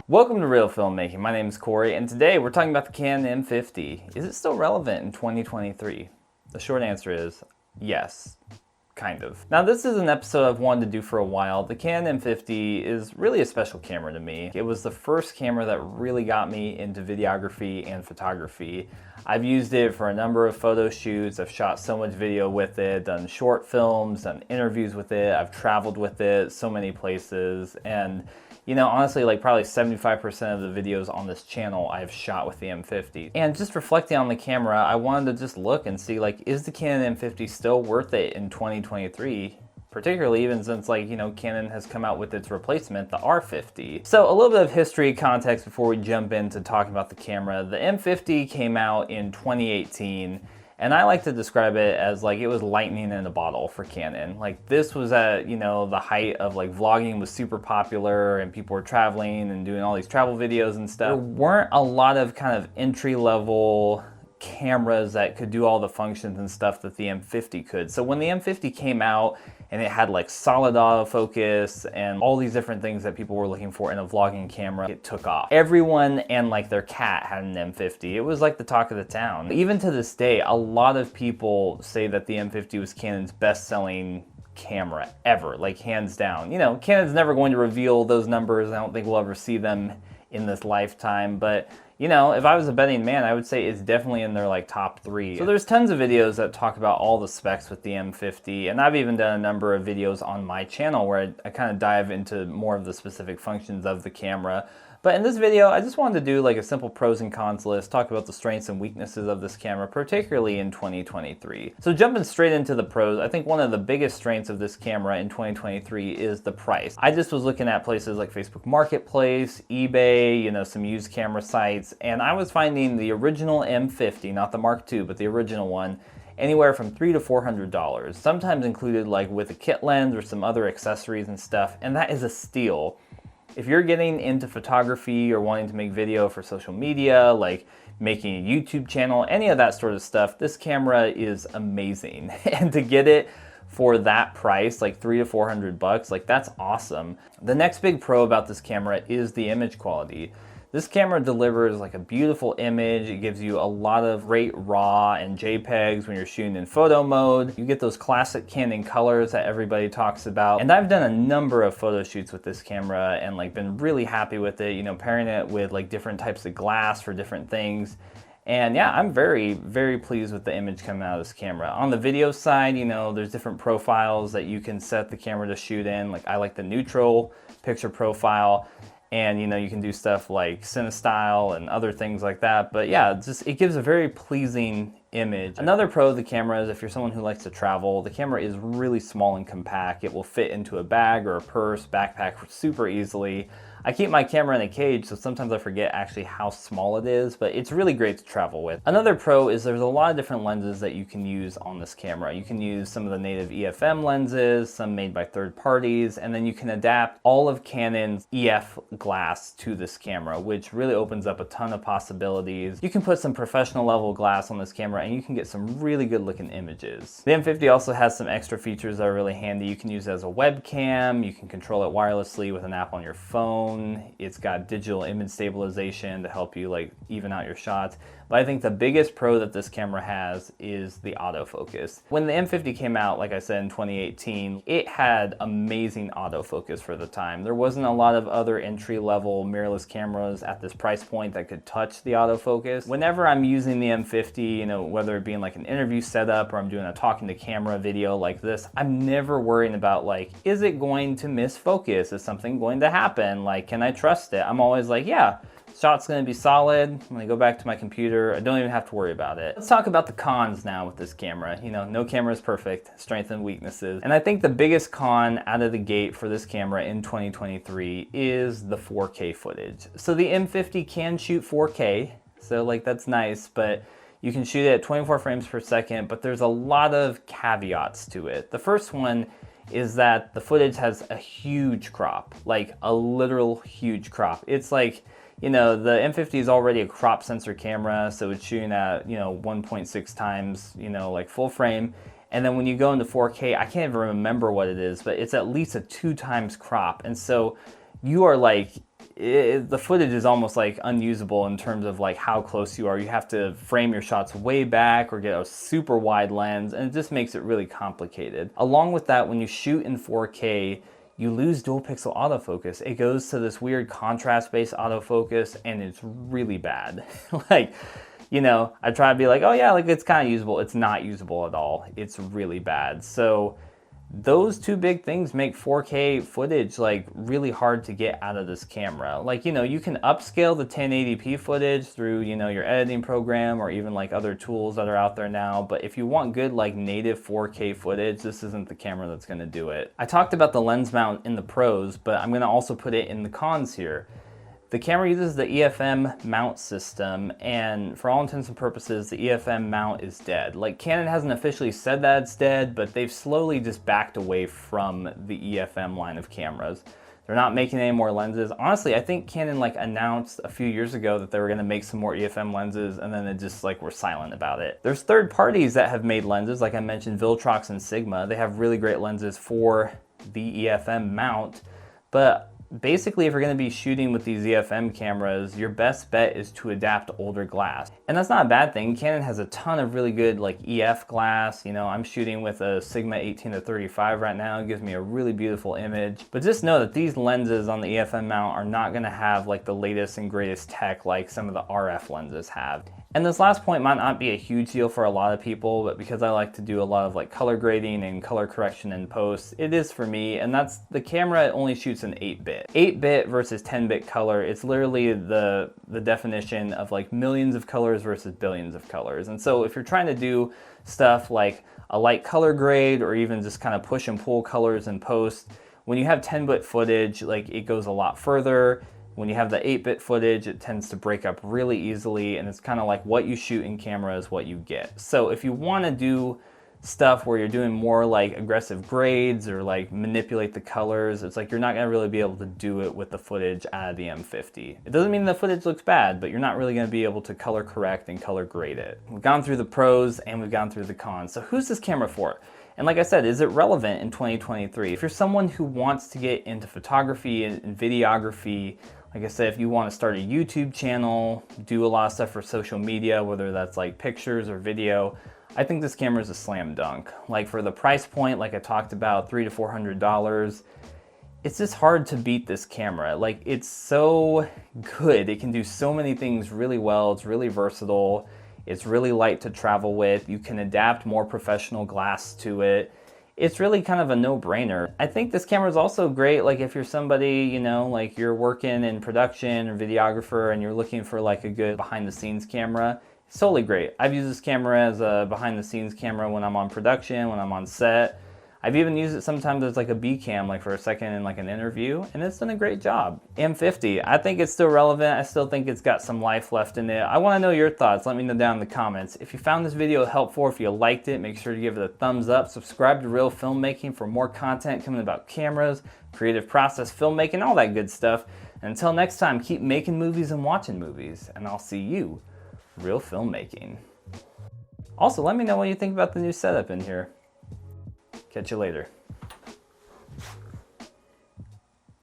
Welcome to Reel Filmmaking. My name is Corey, and today we're talking about the Canon M50. Is it still relevant in 2023? The short answer is yes. Kind of. Now, this is an episode I've wanted to do for a while. The Canon M50 is really a special camera to me. It was the first camera that really got me into videography and photography. I've used it for a number of photo shoots. I've shot so much video with it, done short films, done interviews with it. I've traveled with it so many places. And you know, honestly, like probably 75% of the videos on this channel I've shot with the M50. And just reflecting on the camera, I wanted to just look and see, like, is the Canon M50 still worth it in 2023? Particularly even since, like, you know, Canon has come out with its replacement, the R50. So a little bit of history context before we jump into talking about the camera. The M50 came out in 2018. And I like to describe it as like it was lightning in a bottle for Canon. Like this was at, you know, the height of like vlogging was super popular and people were traveling and doing all these travel videos and stuff. There weren't a lot of kind of entry level cameras that could do all the functions and stuff that the M50 could. So when the M50 came out and it had like solid autofocus and all these different things that people were looking for in a vlogging camera, it took off. Everyone and like their cat had an M50. It was like the talk of the town. Even to this day, a lot of people say that the M50 was Canon's best-selling camera ever, like hands down. You know, Canon's never going to reveal those numbers. I don't think we'll ever see them in this lifetime, but you know, if I was a betting man, I would say it's definitely in their like top 3. So there's tons of videos that talk about all the specs with the M50, and I've even done a number of videos on my channel where I kind of dive into more of the specific functions of the camera. But in this video, I just wanted to do like a simple pros and cons list, talk about the strengths and weaknesses of this camera, particularly in 2023. So jumping straight into the pros, I think one of the biggest strengths of this camera in 2023 is the price. I just was looking at places like Facebook Marketplace, eBay, you know, some used camera sites, and I was finding the original M50, not the Mark II, but the original one, anywhere from $300 to $400, sometimes included like with a kit lens or some other accessories and stuff, and that is a steal. If you're getting into photography or wanting to make video for social media, like making a YouTube channel, any of that sort of stuff, this camera is amazing. And to get it for that price, like $300 to $400, like that's awesome. The next big pro about this camera is the image quality. This camera delivers like a beautiful image. It gives you a lot of great RAW and JPEGs when you're shooting in photo mode. You get those classic Canon colors that everybody talks about. And I've done a number of photo shoots with this camera and like been really happy with it, you know, pairing it with like different types of glass for different things. And yeah, I'm very, very pleased with the image coming out of this camera. On the video side, you know, there's different profiles that you can set the camera to shoot in. Like I like the neutral picture profile. And you know, you can do stuff like CineStyle and other things like that. But yeah, it gives a very pleasing image. Another pro of the camera is if you're someone who likes to travel, the camera is really small and compact. It will fit into a bag or a purse, backpack super easily. I keep my camera in a cage, so sometimes I forget actually how small it is, but it's really great to travel with. Another pro is there's a lot of different lenses that you can use on this camera. You can use some of the native EFM lenses, some made by third parties, and then you can adapt all of Canon's EF glass to this camera, which really opens up a ton of possibilities. You can put some professional level glass on this camera and you can get some really good looking images. The M50 also has some extra features that are really handy. You can use it as a webcam, you can control it wirelessly with an app on your phone. It's got digital image stabilization to help you like even out your shots. But I think the biggest pro that this camera has is the autofocus. When the M50 came out, like I said, in 2018, it had amazing autofocus for the time. There wasn't a lot of other entry-level mirrorless cameras at this price point that could touch the autofocus. Whenever I'm using the M50, you know, whether it being like an interview setup or I'm doing a talking to camera video like this, I'm never worrying about like, is it going to miss focus? Is something going to happen? Like, can I trust it? I'm always like, yeah, shot's gonna be solid. I'm gonna go back to my computer. I don't even have to worry about it. Let's talk about the cons now with this camera. You know, no camera is perfect, strengths and weaknesses. And I think the biggest con out of the gate for this camera in 2023 is the 4K footage. So the M50 can shoot 4K, so like that's nice, but you can shoot it at 24 frames per second, but there's a lot of caveats to it. The first one is that the footage has a huge crop, like a literal huge crop. It's like, you know, the M50 is already a crop sensor camera, so it's shooting at, you know, 1.6 times, you know, like full frame. And then when you go into 4K, I can't even remember what it is, but it's at least a 2 times crop. And so you are like, the footage is almost like unusable in terms of like how close you are. You have to frame your shots way back or get a super wide lens, and it just makes it really complicated. Along with that, when you shoot in 4K, you lose dual pixel autofocus. It goes to this weird contrast-based autofocus, and it's really bad. Like, you know, I try to be like, oh yeah, like it's kind of usable. It's not usable at all. It's really bad. So those two big things make 4K footage like really hard to get out of this camera. Like, you know, you can upscale the 1080p footage through, you know, your editing program or even like other tools that are out there now. But if you want good like native 4K footage, this isn't the camera that's going to do it. I talked about the lens mount in the pros, but I'm going to also put it in the cons here. The camera uses the EFM Mount system, and for all intents and purposes, the EFM Mount is dead. Like, Canon hasn't officially said that it's dead, but they've slowly just backed away from the EFM line of cameras. They're not making any more lenses. Honestly, I think Canon like announced a few years ago that they were gonna make some more EFM lenses, and then they just like were silent about it. There's third parties that have made lenses, like I mentioned, Viltrox and Sigma. They have really great lenses for the EFM Mount, but basically, if you're going to be shooting with these EFM cameras, your best bet is to adapt older glass. And that's not a bad thing. Canon has a ton of really good like EF glass. You know, I'm shooting with a Sigma 18-35 right now. It gives me a really beautiful image. But just know that these lenses on the EFM mount are not going to have like the latest and greatest tech like some of the RF lenses have. And this last point might not be a huge deal for a lot of people, but because I like to do a lot of like color grading and color correction in post, it is for me. And that's, the camera only shoots in 8-bit. 8-bit versus 10-bit color, it's literally the definition of like millions of colors versus billions of colors. And so if you're trying to do stuff like a light color grade or even just kind of push and pull colors in post, when you have 10-bit footage, like it goes a lot further. When you have the 8-bit footage, it tends to break up really easily, and it's kind of like what you shoot in camera is what you get. So if you want to do stuff where you're doing more like aggressive grades or like manipulate the colors, it's like you're not going to really be able to do it with the footage out of the M50. It doesn't mean the footage looks bad, but you're not really going to be able to color correct and color grade it. We've gone through the pros and we've gone through the cons. So who's this camera for? And like I said, is it relevant in 2023? If you're someone who wants to get into photography and videography, like I said, if you want to start a YouTube channel, do a lot of stuff for social media, whether that's like pictures or video, I think this camera is a slam dunk. Like for the price point, like I talked about, $300 to $400, it's just hard to beat this camera. Like it's so good. It can do so many things really well. It's really versatile. It's really light to travel with. You can adapt more professional glass to it. It's really kind of a no-brainer. I think this camera is also great, like if you're somebody, you know, like you're working in production or videographer and you're looking for like a good behind-the-scenes camera. It's totally great. I've used this camera as a behind-the-scenes camera when I'm on production, when I'm on set. I've even used it sometimes as like a B cam, like for a second in like an interview, and it's done a great job. M50, I think it's still relevant. I still think it's got some life left in it. I want to know your thoughts. Let me know down in the comments. If you found this video helpful, if you liked it, make sure to give it a thumbs up. Subscribe to Reel Filmmaking for more content coming about cameras, creative process filmmaking, all that good stuff. And until next time, keep making movies and watching movies, and I'll see you, Reel Filmmaking. Also, let me know what you think about the new setup in here. Catch you later.